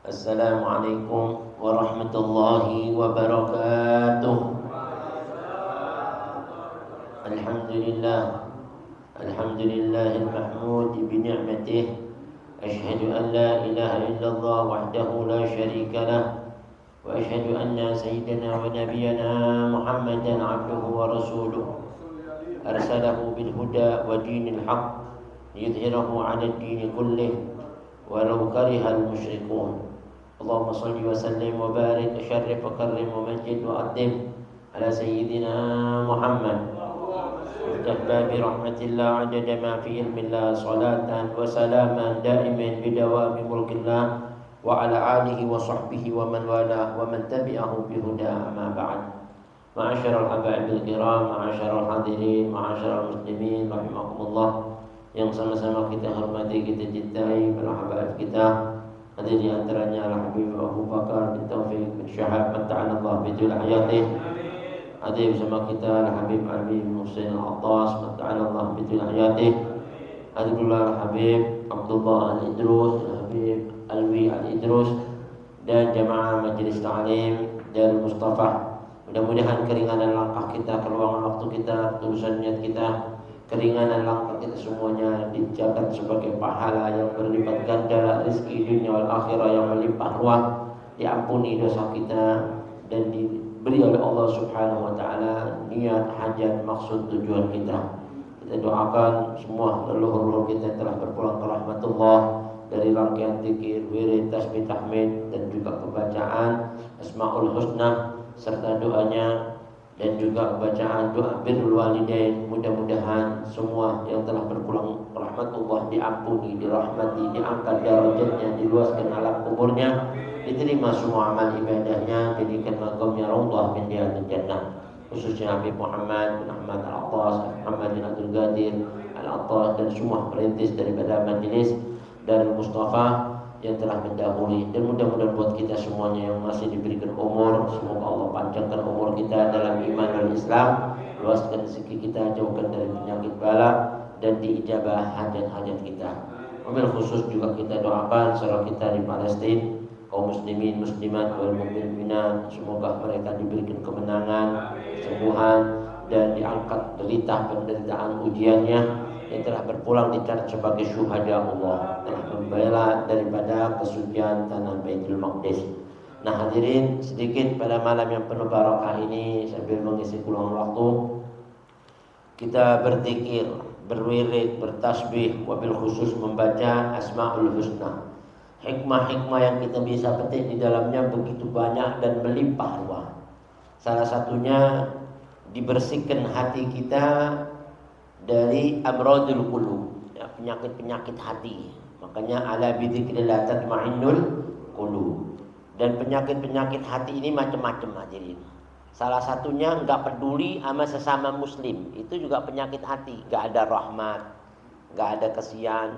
Assalamualaikum warahmatullahi wabarakatuh. Alhamdulillah, alhamdulillahil mahmud bi ni'matih. Ashhadu an la ilaha illallah wahdahu la syarika lah. Wa ashhadu anna sayyidana wa nabiyyana Muhammadan abduhu wa rasuluh. Arsalahu bil huda wa dinil haqq liyudhhirahu 'ala ad-din kullih walau karihal musyrikun. Allahumma salli wa sallim wa barik wa syarrif wa karrim wa majid wa addim ala sayyidina Muhammad iftah babi rahmatillah adada ma fi ilmillah salatan wa salaman daimin bidawami mulkillah wa ala alihi wa sahbihi wa man wala wa man tabi'ahu bihuda amma ba'd. Ma'asyiral haba'ibil kiram, ma'asyiral hadirin, ma'asyiral muslimin rahimakumullah, yang sama-sama kita hormati, kita cintai, para habaib kita. Hadir di antaranya Al-Habib Abu Bakar bin Taufik bin Syahab Matta'anallah bidul hayatih. Hadir bersama kita Al-Habib Ali Muhsin Al-Attas Matta'anallah bidul hayatih. Hadir pula Al-Habib Abdullah Al-Idrus, Al-Habib Alwi Al-Idrus, dan jamaah Majlis Ta'lim dan Mustafa. Mudah-mudahan keringanan langkah kita, keluangan waktu kita, tulisan niat kita, keringanan langkah kita semuanya dicatat sebagai pahala yang berlipat ganda, rezeki dunia wal akhirah yang melimpah ruah, diampuni dosa kita, dan diberi oleh Allah Subhanahu wa taala niat, hajat, maksud, tujuan kita. Kita doakan semua leluhur-leluhur kita yang telah berpulang ke rahmatullah dari rangkaian zikir, wirid, tasbih, tahmid, dan juga pembacaan Asmaul Husna serta doanya, dan juga bacaan doa birrul walidain. Mudah-mudahan semua yang telah berpulang rahmatullah diampuni, dirahmati, diangkat derajatnya, diluaskan alam kuburnya, diterima semua amal ibadahnya, jadikan makamnya raudhah min riyadil jannah. Khususnya Habib Muhammad bin Ahmad Al-Attas, Muhammad bin Abdul Qadir Al-Attas, dan semua perintis daripada majelis dan Mustafa yang telah mendahului. Dan mudah-mudahan buat kita semuanya yang masih diberikan umur, semoga Allah panjangkan umur kita dalam iman dan Islam, luaskan rezeki kita, jauhkan dari penyakit bala, dan diijabah hajat-hajat kita. Wabil khusus juga kita doakan saudara kita di Palestina, kaum muslimin muslimat wal mukminat, semoga mereka diberikan kemenangan, kesembuhan, dan diangkat derita penderitaan ujiannya, yang telah berpulang dicatat sebagai syuhada Allah, telah membela daripada kesucian tanah Baitul Maqdis. Nah hadirin, sedikit pada malam yang penuh barakah ini, sambil mengisi kuluhan waktu, kita berzikir, berwirid, bertasbih, wabil khusus membaca Asmaul Husna. Hikmah-hikmah yang kita bisa petik di dalamnya begitu banyak dan melimpah ruah. Salah satunya dibersihkan hati kita dari amradul qulub, ya, penyakit-penyakit hati. Makanya ala bidzikrillah tatma'innul qulub. Dan penyakit-penyakit hati ini macam-macam hadirin. Salah satunya enggak peduli sama sesama muslim, itu juga penyakit hati, enggak ada rahmat, enggak ada kasihan,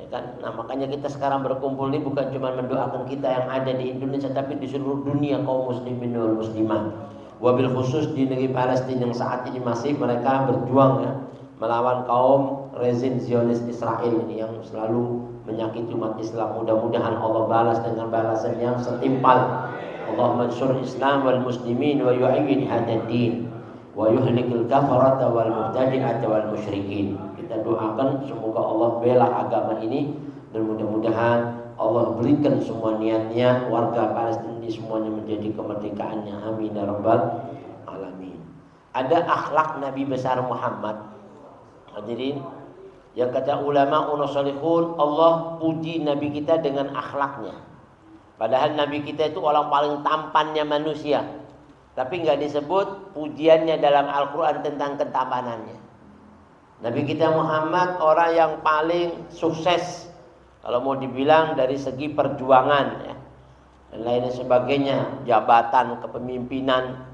ya kan? Nah, makanya kita sekarang berkumpul ini bukan cuma mendoakan kita yang ada di Indonesia, tapi di seluruh dunia kaum muslimin wal muslimat. Wabil khusus di negeri Palestina yang saat ini masih mereka berjuang, ya, melawan kaum rezim Zionis Israel ini yang selalu menyakiti umat Islam. Mudah-mudahan Allah balas dengan balasan yang setimpal. Allahumma ansur Islam wal muslimin wa yu'ayyid hadad din wa yuhlikil kafarata wal mubtadi'ata wal musyrikin. Kita doakan semoga Allah bela agama ini, dan mudah-mudahan Allah berikan semua niat-niat warga Palestina ini semuanya menjadi kemerdekaannya. Amin ya rabbal alamin. Ada akhlak Nabi besar Muhammad. Hadirin, yang kata ulama unusalihun, Allah puji Nabi kita dengan akhlaknya. Padahal Nabi kita itu orang paling tampannya manusia, tapi nggak disebut pujiannya dalam Al-Quran tentang ketampanannya. Nabi kita Muhammad orang yang paling sukses, kalau mau dibilang dari segi perjuangan, ya, dan lain sebagainya, jabatan kepemimpinan.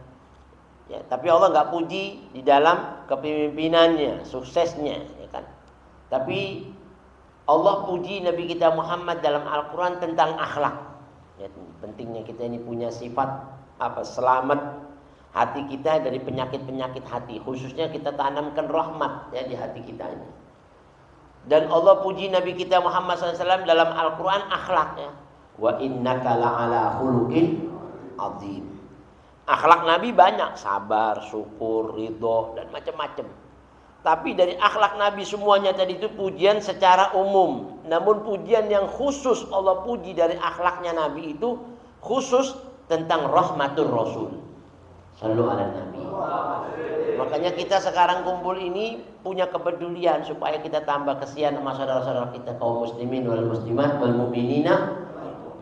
Ya, tapi Allah nggak puji di dalam kepemimpinannya, suksesnya, ya kan. Tapi Allah puji Nabi kita Muhammad dalam Al-Quran tentang akhlak. Ya, pentingnya kita ini punya sifat selamat hati kita dari penyakit-penyakit hati. Khususnya kita tanamkan rahmat, ya, di hati kita ini. Dan Allah puji Nabi kita Muhammad SAW dalam Al-Quran akhlaknya. Wa innaka la'ala khuluqin azim. Akhlak Nabi banyak, sabar, syukur, ridho, dan macam-macam. Tapi dari akhlak Nabi semuanya tadi itu pujian secara umum. Namun pujian yang khusus Allah puji dari akhlaknya Nabi itu khusus tentang rahmatur Rasul. Sallu ala Nabi. Makanya kita sekarang kumpul ini punya kepedulian supaya kita tambah kesian sama saudara-saudara kita kaum muslimin wal muslimat wal mu'minina.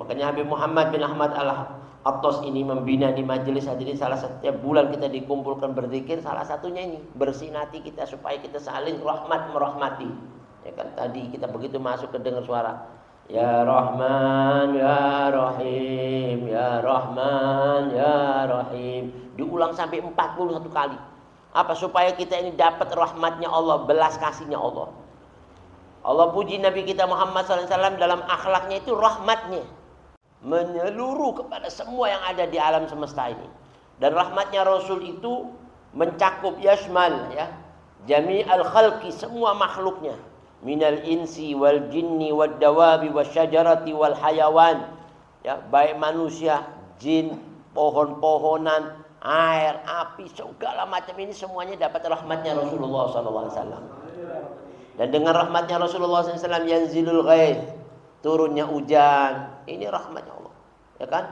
Makanya Habib Muhammad bin Ahmad Al-Attas ini membina di majelis hadirin salah setiap bulan kita dikumpulkan berzikir, salah satunya ini bersinati kita supaya kita saling rahmat merahmati. Ya kan tadi kita begitu masuk ke dengar suara Ya Rahman Ya Rahim Ya Rahman Ya Rahim, diulang sampai 41 kali. Apa? Supaya kita ini dapat rahmatnya Allah, belas kasihnya Allah. Allah puji Nabi kita Muhammad SAW dalam akhlaknya itu rahmatnya menyeluruh kepada semua yang ada di alam semesta ini. Dan rahmatnya Rasul itu mencakup yashmal ya jami'al khalqi, semua makhluknya, minal insi wal jinni wad dawabi wasyajarati wal hayawan, ya baik manusia, jin, pohon-pohonan, air, api, segala macam ini semuanya dapat rahmatnya Rasulullah SAW. Dan dengan rahmatnya Rasulullah SAW yanzilul ghaith, turunnya hujan, ini rahmatnya Allah, ya kan?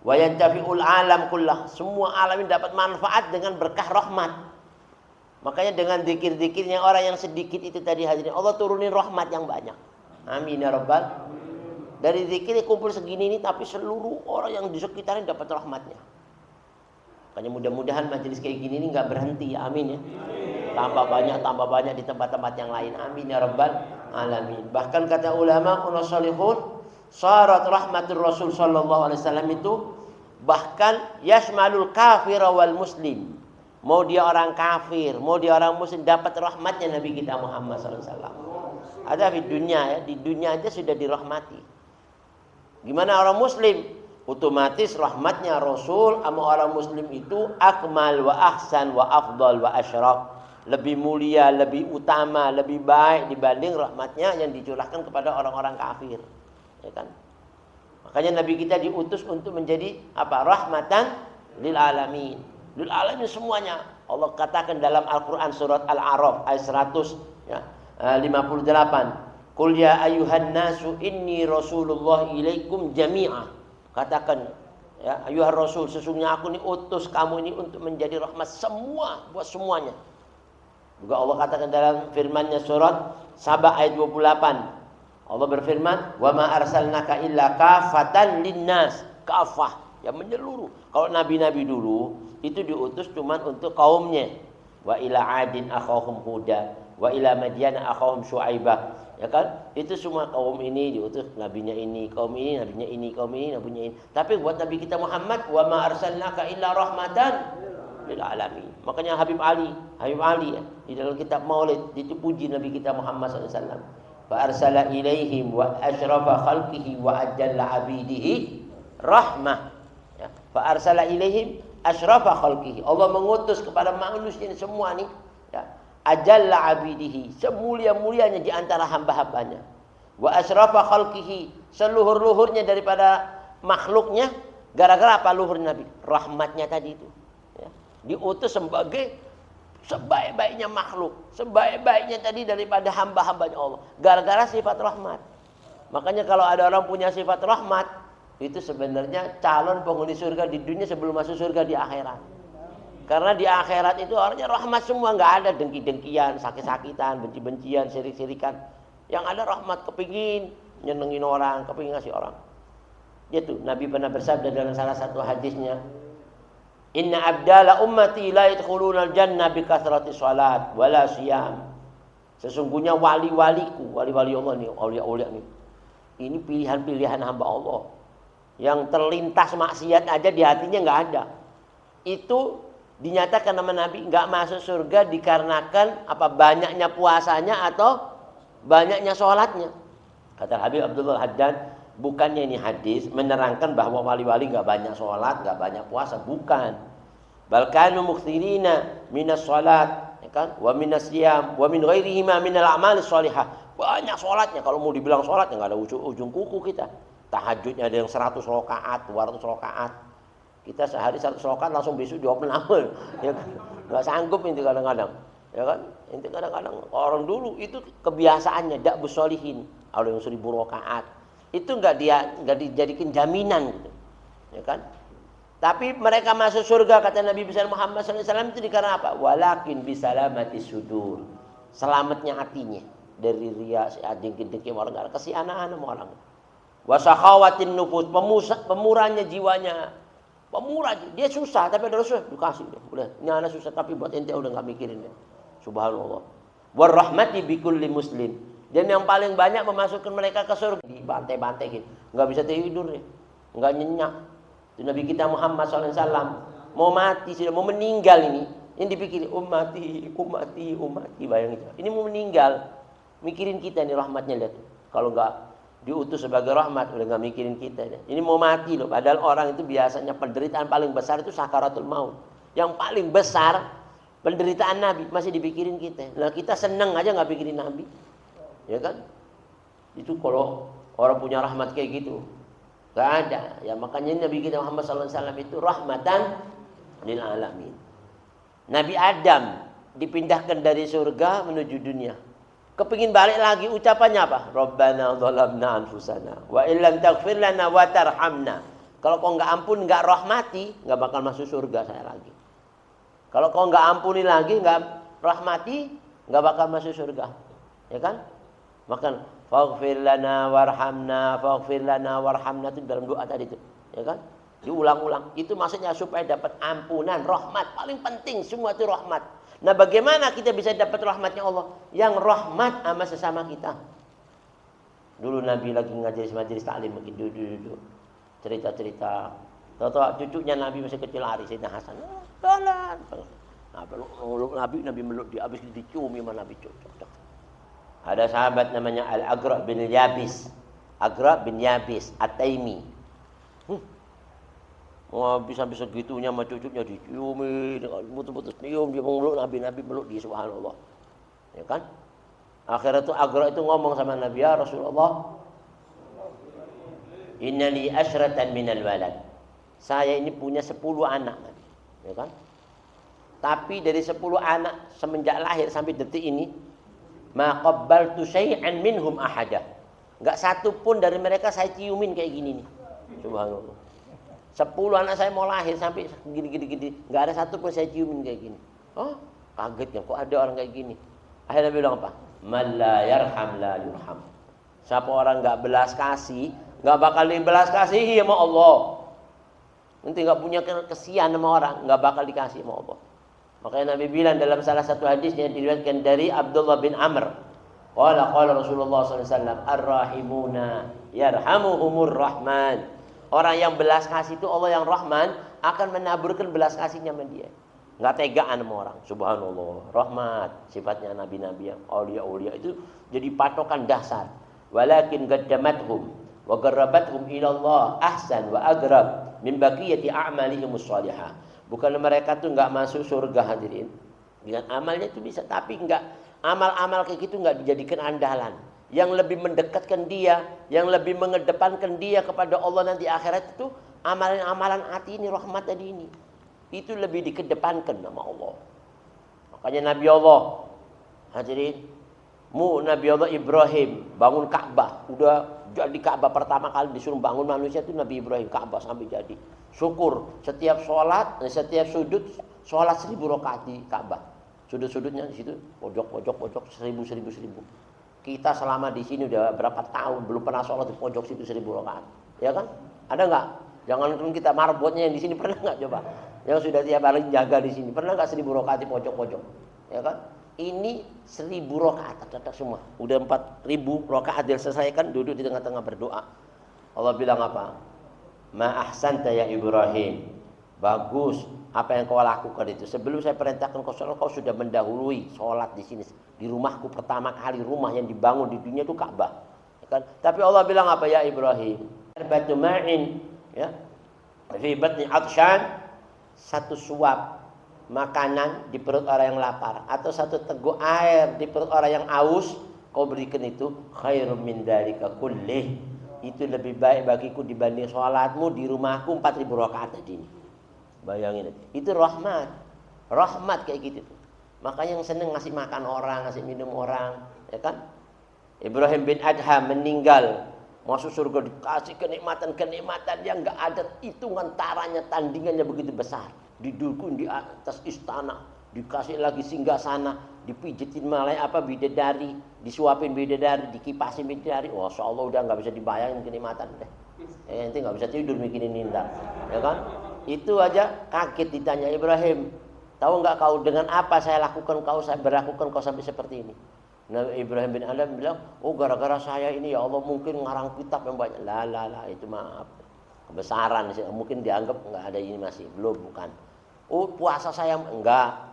Wa yantafi'ul alam kullah, semua alam ini dapat manfaat dengan berkah rahmat. Makanya dengan zikir-zikirnya orang yang sedikit itu tadi hadirin, Allah turunin rahmat yang banyak. Amin ya rabbal. Dari zikir kumpul segini ini, tapi seluruh orang yang di sekitarnya dapat rahmatnya. Makanya mudah-mudahan majelis kayak gini ini nggak berhenti, amin ya. Tambah banyak di tempat-tempat yang lain, amin ya rabbal alamin. Bahkan kata ulama unasalihun, syarat rahmatur Rasul sallallahu alaihi wasallam itu bahkan yashmalul kafir wal muslim. Mau dia orang kafir, mau dia orang muslim, dapat rahmatnya Nabi kita Muhammad sallallahu alaihi wasallam. Ada di dunia ya, di dunia aja sudah dirahmati. Gimana orang muslim? Otomatis rahmatnya Rasul sama orang muslim itu akmal wa ahsan wa afdal wa asyraf. Lebih mulia, lebih utama, lebih baik dibanding rahmatnya yang dicurahkan kepada orang-orang kafir, ya kan? Makanya Nabi kita diutus untuk menjadi apa? Rahmatan lil alamin. Lil alamin semuanya. Allah katakan dalam Al-Qur'an surat Al-A'raf ayat 100 ya, 58. Qul ya ayyuhan nasu inni rasulullah ilaikum jami'a. Katakan ya ayyuhar rasul, sesungguhnya aku ini utus kamu ini untuk menjadi rahmat semua, buat semuanya. Juga Allah katakan dalam firman-Nya surat Saba ayat 28. Allah berfirman, "Wa ma arsalnaka illa kafatan linnas." Kafah, yang menyeluruh. Kalau nabi-nabi dulu itu diutus cuma untuk kaumnya. Wa ila adin akhahum huda, wa ila madyan akhahum syuaibah. Ya kan? Itu semua kaum ini diutus nabinya ini, kaum ini nabinya ini, kaum ini nabinya ini. Tapi buat Nabi kita Muhammad, "Wa ma arsalnaka illa rahmatan lil alamin." Makanya Habib Ali ya, di dalam kitab Maulid itu puji Nabi kita Muhammad SAW. Fa arsala ilaihim wa asyrafa khalqihi wa ajalla abidihi rahmah. Ya, fa arsala ilaihim asyrafa khalqihi. Allah mengutus kepada manusia ini semua nih, ya, ajalla abidihi, semulia-mulianya di antara hamba-hambanya. Wa asyrafa khalqihi, seluhur-luhurnya daripada makhluknya. Gara-gara apa luhur Nabi? Rahmatnya tadi itu. Diutus sebagai sebaik-baiknya makhluk, sebaik-baiknya tadi daripada hamba-hambanya Allah, gara-gara sifat rahmat. Makanya kalau ada orang punya sifat rahmat, itu sebenarnya calon penghuni surga di dunia sebelum masuk surga di akhirat. Karena di akhirat itu orangnya rahmat semua, nggak ada dengki-dengkian, sakit-sakitan, benci-bencian, sirik-sirikan. Yang ada rahmat, kepingin nyenengin orang, kepingin ngasih orang. Itu Nabi pernah bersabda dalam salah satu hadisnya, "Inna abdala ummati la yadkhuluna al-jannah bi kathrati shalat wala siyam." Sesungguhnya wali-waliku, wali-wali Allah nih, aulia-aulia nih. Ini pilihan-pilihan hamba Allah. Yang terlintas maksiat aja di hatinya enggak ada. Itu dinyatakan nama Nabi enggak masuk surga dikarenakan apa? Banyaknya puasanya atau banyaknya sholatnya. Kata Habib Abdullah Haddad, bukannya ini hadis menerangkan bahwa wali-wali enggak banyak sholat, enggak banyak puasa, bukan. Bal kanu mukthirina minas sholat, ya kan? Wa minas siyam, wa min ghairihima minal a'malis shalihah. Banyak sholatnya, kalau mau dibilang sholat ya enggak ada ujung kuku kita. Tahajudnya ada yang 100 rakaat, 200 rakaat. Kita sehari 100 rakaat langsung besok jawab menawar. Ya kan? Nggak sanggup itu kadang-kadang. Ya kan? Itu kadang-kadang orang dulu itu kebiasaannya dak busolihin. Ada yang 1000 rakaat. Itu nggak dijadikan jaminan gitu. Ya kan? Tapi mereka masuk surga kata Nabi besar Muhammad SAW itu karena apa? Walakin bisalamati sudur. Selamatnya hatinya dari riya, dengki-dengki orang, enggak ada kesianaan sama orang. Wasakhawatin nufus, pemurahnya jiwanya. Pemurah, dia susah tapi ada susah dikasih dia. Udah, ini anak susah tapi buat ente udah enggak mikirin dia. Subhanallah. Warahmati bikulli muslim. Dan yang paling banyak memasukkan mereka ke surga dibantai-bantai gitu. Enggak bisa tidur dia. Enggak nyenyak. Itu Nabi kita Muhammad SAW mau mati, sudah mau meninggal ini. Yang dipikir ummati, bayangin. Ini mau meninggal. Mikirin kita nih rahmatnya lihat. Kalau enggak diutus sebagai rahmat udah enggak mikirin kita. Ini mau mati loh. Padahal orang itu biasanya penderitaan paling besar itu sakaratul maut. Yang paling besar penderitaan Nabi masih dipikirin kita. Nah kita seneng aja enggak pikirin Nabi. Ya kan? Itu kalau orang punya rahmat kayak gitu. Enggak ada. Ya makanya Nabi kita Muhammad SAW itu rahmatan lil alamin. Nabi Adam dipindahkan dari surga menuju dunia. Kepingin balik lagi ucapannya apa? Rabbana dhalamna anfusana wa illam taghfir lana wa tarhamna. Kalau kau enggak ampun, enggak rahmati, enggak bakal masuk surga saya lagi. Kalau kau enggak ampuni lagi, enggak rahmati, enggak bakal masuk surga. Ya kan? Maka faghfir lana warhamna itu dalam doa tadi itu, ya kan? Diulang-ulang. Itu maksudnya supaya dapat ampunan, rahmat. Paling penting semua itu rahmat. Nah, bagaimana kita bisa dapat rahmatnya Allah? Yang rahmat sama sesama kita. Dulu Nabi lagi majelis taklim begitu duduk. Cerita-cerita. Tahu cucunya Nabi masih kecil hari Sayyidina Hasan. Jalan. Nah, peluk Nabi meluk dia habis diciumi sama Nabi cocok. Ada sahabat namanya Al-Agra bin Yabis. Agra bin Yabis At-Taimi. Bisa segitunya sama cucunya diciumi, putus-putus cium dia meluk Nabi meluk dia subhanallah. Ya kan? Akhirnya itu Agra itu ngomong sama Nabi, ya Rasulullah, innali asyratan minal walad. Saya ini punya 10 anak, Nabi. Ya kan? Tapi dari 10 anak semenjak lahir sampai detik ini, ma qabbaltu syai'an minhum ahada. Enggak satu pun dari mereka saya ciumin kayak gini nih. Subhanallah. 10 anak saya mau lahir sampai gini. Enggak ada satu pun saya ciumin kayak gini. Oh, kagetnya kok ada orang kayak gini. Akhirnya bilang apa? Man la yarham la yurham. Siapa orang enggak belas kasih, enggak bakal dibelas kasihi sama Allah. Nanti enggak punya kesian sama orang, enggak bakal dikasih sama Allah. Makanya Nabi bilang dalam salah satu hadis yang diriwayatkan dari Abdullah bin Amr. Qala Rasulullah SAW, ar-rahimuna yarhamuhumur rahman. Orang yang belas kasih itu Allah yang Rahman akan menaburkan belas kasihnya sama dia. Enggak tegaan sama orang. Subhanallah. Rahmat sifatnya nabi-nabi yang aulia-aulia itu jadi patokan dasar. Walakin qaddamathum wa qarrabathum ila Allah ahsan wa agrab min baqiyati a'malihimus shalihah. Bukan mereka tuh enggak masuk surga hadirin. Dengan amalnya itu bisa, tapi enggak amal-amal kayak gitu enggak dijadikan andalan. Yang lebih mendekatkan dia, yang lebih mengedepankan dia kepada Allah nanti akhirat itu amalan-amalan hati ini, rahmat tadi ini. Itu lebih dikedepankan nama Allah. Makanya Nabi Allah, hadirin, Nabi Allah Ibrahim bangun Ka'bah. Udah jadi Ka'bah pertama kali disuruh bangun manusia itu Nabi Ibrahim, Ka'bah sampai jadi. Syukur setiap sholat, setiap sudut sholat 1000 rakaat di Ka'bah. Sudut-sudutnya di situ, pojok 1000. Kita selama di sini udah berapa tahun belum pernah sholat di pojok situ 1000 rakaat, ya kan? Ada nggak? Jangan kita marbotnya yang di sini pernah nggak coba? Yang sudah tiap hari jaga di sini pernah nggak 1000 rakaat di pojok-pojok, ya kan? Ini 1000 rakaat tak semua. Udah 4000 rakaat diselesaikan, duduk di tengah-tengah berdoa. Allah bilang apa? Ma ahsanta ya Ibrahim. Bagus apa yang kau lakukan itu. Sebelum saya perintahkan kau sholat, kau sudah mendahului sholat di sini. Di rumahku pertama kali rumah yang dibangun di dunia itu Ka'bah. Kan? Tapi Allah bilang apa ya Ibrahim? Batu ma'in, ya. Fi batni atshan, satu suap makanan di perut orang yang lapar atau satu teguk air di perut orang yang aus, kau berikan itu khairum min dzalika kullih. itu lebih baik bagiku dibanding sholatmu di rumahku 4.000 rakaat tadi ini. Bayangin, itu rahmat. Rahmat kayak gitu. Makanya yang seneng ngasih makan orang, ngasih minum orang, ya kan? Ibrahim bin Adham meninggal, masuk surga dikasih kenikmatan-kenikmatan yang enggak ada hitungan taranya, tandingannya begitu besar. Didukung di atas istana, dikasih lagi singgasana, dipijitin bidadari, disuapin bidadari, dikipasin bidadari. Masya Allah udah nggak bisa dibayangin kenikmatan deh. Nanti nggak bisa tidur mikirin Ninda, ya kan? Itu aja kaget ditanya Ibrahim, tahu nggak kau dengan apa saya berlakukan kau sampai seperti ini? Nabi Ibrahim bin Adham bilang, oh gara-gara saya ini ya Allah mungkin ngarang kitab yang banyak. Lah itu maaf, kebesaran mungkin dianggap nggak ada ini masih belum bukan. Oh puasa saya enggak.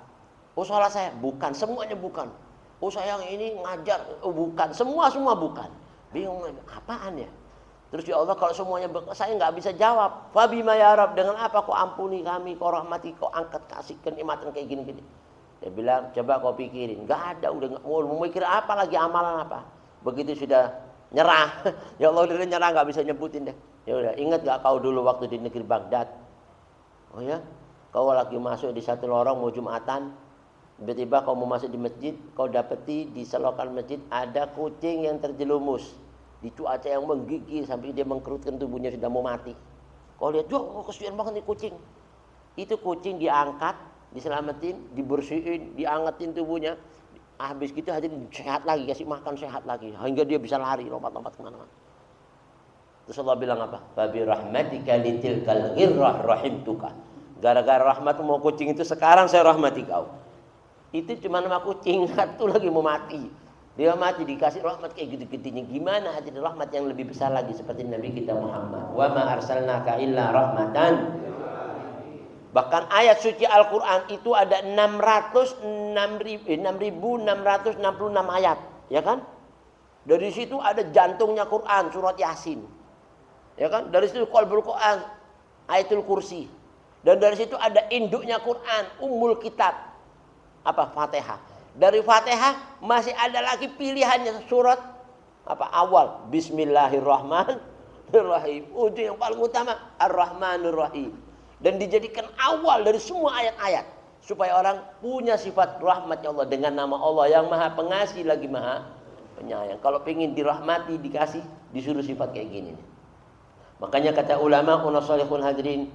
Oh sholat saya bukan, semuanya bukan. Oh saya yang ini ngajar, oh bukan, semua bukan. Bingung apaan ya? Terus ya Allah kalau semuanya saya nggak bisa jawab. Fabima ya Rabb, dengan apa kau ampuni kami, kau rahmati, kau angkat kasih kenikmatan kayak gini-gini. Dia bilang coba kau pikirin, nggak ada, udah nggak mau mikir apa lagi, amalan apa. Begitu sudah nyerah, ya Allah udah nyerah nggak bisa nyebutin deh. Ya udah, ingat nggak kau dulu waktu di negeri Baghdad? Oh ya, kau lagi masuk di satu lorong mau Jumatan, tiba-tiba kau mau masuk di masjid, kau dapeti di selokan masjid ada kucing yang terjelumus di cuaca yang menggigil sampai dia mengkerutkan tubuhnya sudah mau mati. Kau lihat, wah kesian banget nih kucing. Itu kucing diangkat, diselamatin, dibersihin, diangetin tubuhnya. Habis gitu hadirin sehat lagi, kasih makan sehat lagi, hingga dia bisa lari lompat-lompat kemana-mana. Terus Allah bilang apa? Fabi rahmatika litilkal ghirrah rahimtuka. Gara-gara rahmatmu mau kucing itu sekarang saya rahmati kau. Itu cuma nama kucing, satu lagi mau mati. Dia mati dikasih rahmat kayak gitu-gitunya. Gimana hati rahmat yang lebih besar lagi seperti Nabi kita Muhammad. Wa ma arsalnaka illa rahmatan. Bahkan ayat suci Al-Qur'an itu ada 666 ayat, ya kan? Dari situ ada jantungnya Quran, surat Yasin. Ya kan? Dari situ qalbul Quran, ayatul kursi. Dan dari situ ada induknya Quran, Ummul Kitab. Apa? Fatihah. Dari Fatihah masih ada lagi pilihannya surat apa awal Bismillahirrahmanirrahim. Ujung yang paling utama Ar-Rahmanir Rahim. Dan dijadikan awal dari semua ayat-ayat supaya orang punya sifat rahmatnya Allah dengan nama Allah yang Maha Pengasih lagi Maha Penyayang. Kalau pengen dirahmati dikasih disuruh sifat kayak gini. Makanya kata ulama unasalihun hadirin,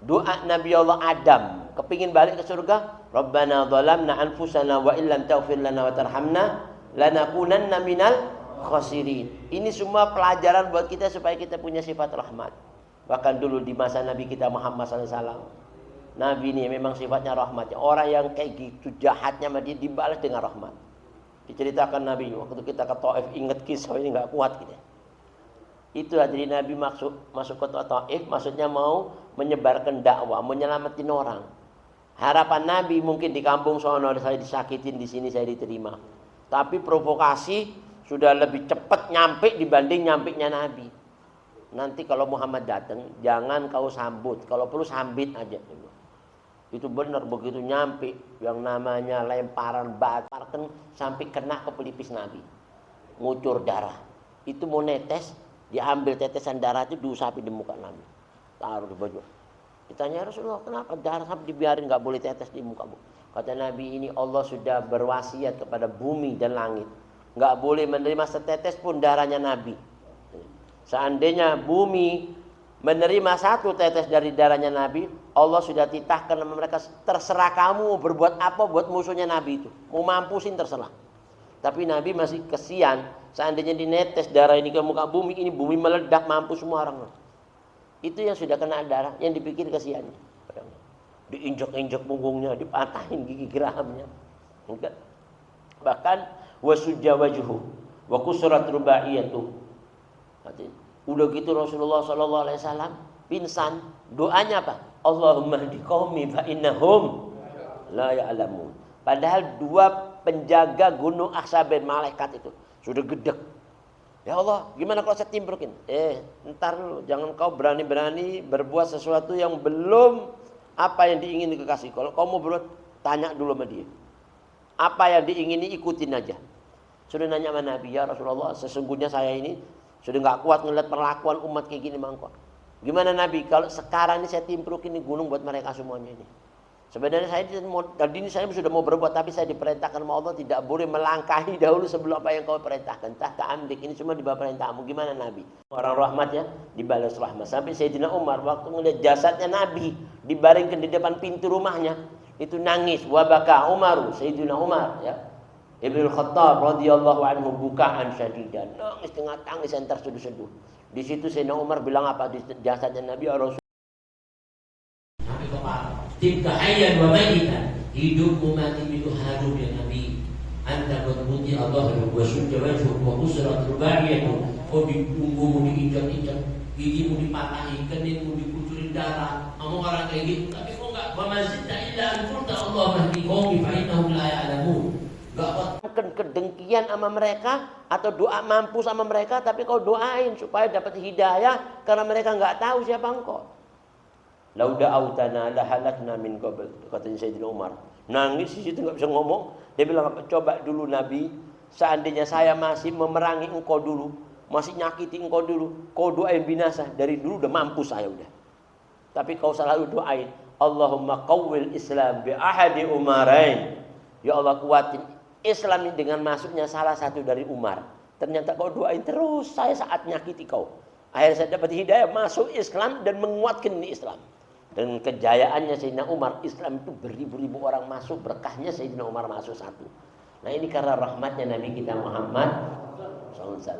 doa Nabi Allah Adam kepingin balik ke surga, Rabbana zalamna anfusana wa illam taghfir lana wa tarhamna lanakunanna minal khasirin. Ini semua pelajaran buat kita supaya kita punya sifat rahmat. Bahkan dulu di masa Nabi kita Muhammad SAW, Nabi ini memang sifatnya rahmatnya. Orang yang kayak gitu jahatnya sama dia dibalas dengan rahmat. Diceritakan Nabi waktu kita ke Taif, ingat kisah ini nggak kuat kita. Itu hadirin Nabi masuk ke Taif, maksudnya mau menyebarkan dakwah, menyelamatin orang. Harapan Nabi mungkin di kampung sono saya disakitin, di sini saya diterima. Tapi provokasi sudah lebih cepat nyampe dibanding nyampiknya Nabi. Nanti kalau Muhammad datang, jangan kau sambut, kalau perlu sambit aja. Itu benar begitu nyampe yang namanya lemparan batu sampai kena ke pelipis Nabi, ngucur darah. Itu mau netes, diambil tetesan darah itu diusapi di muka Nabi, taruh di baju. Ditanya Rasulullah, kenapa darah sampai dibiarin nggak boleh tetes di muka? Kata Nabi, ini Allah sudah berwasiat kepada bumi dan langit, nggak boleh menerima setetes pun darahnya Nabi. Seandainya bumi menerima satu tetes dari darahnya Nabi, Allah sudah titahkan mereka, terserah kamu berbuat apa buat musuhnya Nabi itu, mau mampusin terserah. Tapi Nabi masih kesian, seandainya dinetes darah ini ke muka bumi, ini bumi meledak, mampu semua orang. Itu yang sudah kena darah, yang dipikir kesiannya. Diinjak-injak punggungnya, dipatahin gigi gerahamnya. Enggak. Bahkan wasujja wajhu wa kusrat rubaiyatu. Udah gitu Rasulullah SAW pingsan. Doanya apa? Allahumma hdi qaumi fa innahum la ya'lamun. Padahal dua penjaga gunung Aksabin malaikat itu sudah gedek. Ya Allah, gimana kalau saya timbrukin? Ntar dulu, jangan kau berani-berani berbuat sesuatu yang belum apa yang diingini kekasih. Kalau kau mau berbuat, tanya dulu sama dia. Apa yang diingini ikutin aja. Sudah nanya sama Nabi, ya Rasulullah, sesungguhnya saya ini Sudah nggak kuat ngeliat perlakuan umat kayak gini mangkok. Gimana Nabi? Kalau sekarang ini saya timpruk ini gunung buat mereka semuanya ini. Sebenarnya tadi ini saya sudah mau berbuat, tapi saya diperintahkan sama Allah tidak boleh melangkahi dahulu sebelum apa yang kau perintahkan. Tahta amdik, ini cuma di bawah perintahmu. Gimana Nabi? Orang rahmatnya dibalas rahmat. Sampai Sayyidina Umar waktu melihat jasadnya Nabi dibaringkan di depan pintu rumahnya, itu nangis. Wabaka Umaru, Sayyidina Umar ya. Ibnu Khattab radhiyallahu anhu bukaan syadidan. Nangis tengah tangis yang terseduh-seduh. Di situ Sayyidina Umar bilang apa di jasadnya Nabi Rasul. Sampai kepala. Tilka hayyan wa mayitan. Hidupmu mati itu harum ya Nabi. Anta qad muti Allah wa sujja wajhu wa usratul bariyatu. Kau di punggungmu diinjak-injak, gigimu dipatahi, keningmu dikucurin darah. Kamu orang kayak gitu, tapi kau enggak wamazidta illa an qulta Allah mahdi qaumi fa innahum la ya'lamun. Bukan kedengkian sama mereka atau doa mampu sama mereka, tapi kau doain supaya dapat hidayah karena mereka nggak tahu siapa engkau. Lauda autana la halakna min qabl, katanya Sayyidina Umar. Nangis di situ nggak bisa ngomong. Dia bilang, coba dulu Nabi, seandainya saya masih memerangi engkau dulu, masih nyakiti engkau dulu, kau doain binasa. Dari dulu udah mampu saya udah. Tapi kau selalu doain, Allahumma qawwil Islam bi ahadi umarain. Ya Allah kuatin Islam dengan masuknya salah satu dari Umar. Ternyata kau doain terus saya saat nyakiti kau. Akhirnya saya dapat hidayah masuk Islam dan menguatkan di Islam. Dan kejayaannya Sayyidina Umar, Islam itu beribu-ribu orang masuk, berkahnya Sayyidina Umar masuk satu. Nah ini karena rahmatnya Nabi kita Muhammad SAW.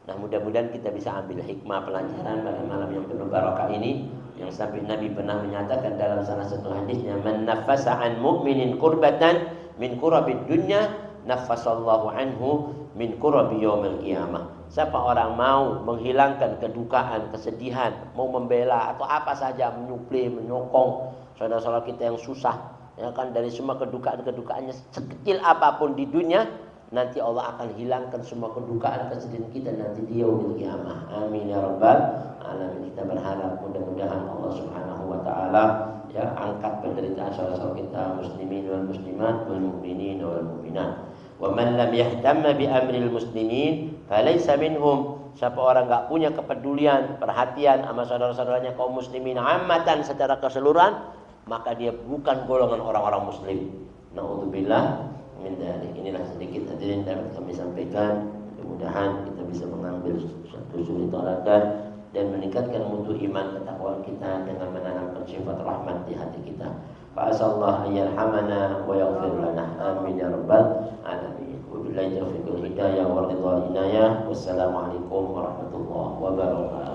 Nah mudah-mudahan kita bisa ambil hikmah pelajaran pada malam yang penuh barakah ini. Yang sampai Nabi pernah menyatakan dalam salah satu hadisnya, man nafasa an mu'minin kurbatan min kurabid dunya nafasallahu anhu min kurabi yaumil qiyamah. Siapa orang mau menghilangkan kedukaan, kesedihan, mau membela atau apa saja, menyuplai, menyokong saudara-saudara kita yang susah, ya kan, dari semua kedukaan-kedukaannya sekecil apapun di dunia, nanti Allah akan hilangkan semua kedukaan, kesedihan kita nanti di yaumil qiyamah. Amin ya rabbal alamin. Kita berharap mudah-mudahan Allah Subhanahu wa taala ya angkat penderitaan saudara-saudara kita muslimin wal muslimat wal mu'minin wal mu'minat. Wa man lam yahtamma bi amril muslimin falaysa minhum. Siapa orang enggak punya kepedulian, perhatian sama saudara-saudaranya kaum muslimin ammatan secara keseluruhan, maka dia bukan golongan orang-orang muslim. Naudzubillah min dzalik. Inilah sedikit hadirin dapat kami sampaikan. Mudah-mudahan kita bisa mengambil satu suri teladan dan meningkatkan mutu iman ketakwaan kita dengan menanamkan sifat rahmat di hati kita. Fa'asallahu ayyarhamana wa yaghfir lana. Amin ya rabbal alamin. Wabillahi taufiq wal hidayah wa ridha inayah. Wassalamualaikum warahmatullahi wabarakatuh.